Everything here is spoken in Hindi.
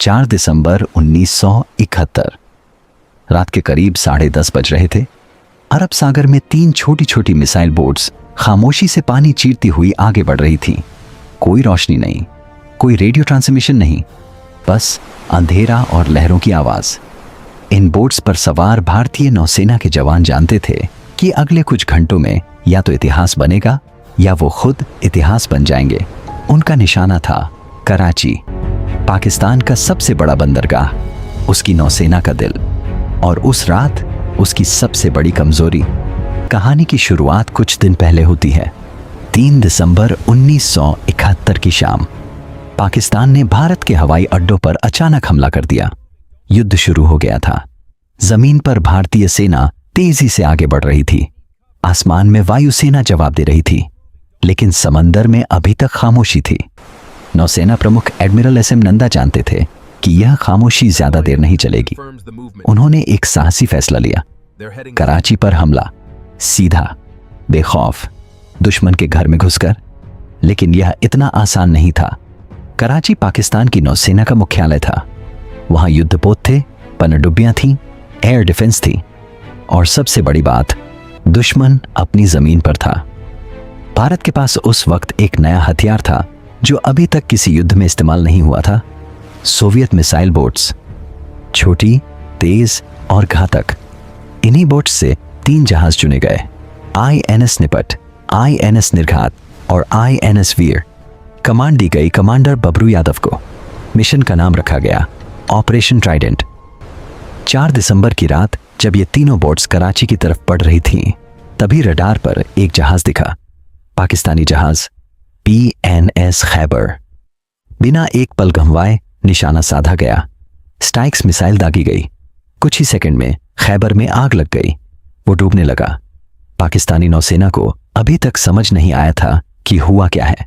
4 दिसंबर 1971 रात के करीब 10:30 बज रहे थे। अरब सागर में 3 छोटी छोटी मिसाइल बोट्स खामोशी से पानी चीरती हुई आगे बढ़ रही थी। कोई रोशनी नहीं, कोई रेडियो ट्रांसमिशन नहीं, बस अंधेरा और लहरों की आवाज। इन बोट्स पर सवार भारतीय नौसेना के जवान जानते थे कि अगले कुछ घंटों में या तो इतिहास बनेगा या वो खुद इतिहास बन जाएंगे। उनका निशाना था कराची, पाकिस्तान का सबसे बड़ा बंदरगाह, उसकी नौसेना का दिल और उस रात उसकी सबसे बड़ी कमजोरी। कहानी की शुरुआत कुछ दिन पहले होती है। 3 दिसंबर 1971 की शाम पाकिस्तान ने भारत के हवाई अड्डों पर अचानक हमला कर दिया। युद्ध शुरू हो गया था। जमीन पर भारतीय सेना तेजी से आगे बढ़ रही थी। आसमान में वायुसेना जवाब दे रही थी, लेकिन समंदर में अभी तक खामोशी थी। नौसेना प्रमुख एडमिरल एस एम नंदा जानते थे कि यह खामोशी ज्यादा देर नहीं चलेगी। उन्होंने एक साहसी फैसला लिया, कराची पर हमला, सीधा, बेखौफ, दुश्मन के घर में घुसकर। लेकिन यह इतना आसान नहीं था। कराची पाकिस्तान की नौसेना का मुख्यालय था। वहां युद्धपोत थे, पनडुब्बियां थीं, एयर डिफेंस थी और सबसे बड़ी बात, दुश्मन अपनी जमीन पर था। भारत के पास उस वक्त एक नया हथियार था जो अभी तक किसी युद्ध में इस्तेमाल नहीं हुआ था, सोवियत मिसाइल बोट्स, छोटी, तेज और घातक। इन्हीं बोट्स से 3 जहाज चुने गए, INS निपट, INS निर्घात और INS वीर। कमांड दी गई कमांडर बबरू यादव को। मिशन का नाम रखा गया ऑपरेशन ट्राइडेंट। 4 दिसंबर की रात जब ये तीनों बोट्स कराची की तरफ बढ़ रही थीं, तभी रडार पर एक जहाज दिखा, पाकिस्तानी जहाज PNS खैबर। बिना एक पल गंवाए निशाना साधा गया। स्टाइक्स मिसाइल दागी गई। कुछ ही सेकंड में खैबर में आग लग गई। वो डूबने लगा। पाकिस्तानी नौसेना को अभी तक समझ नहीं आया था कि हुआ क्या है।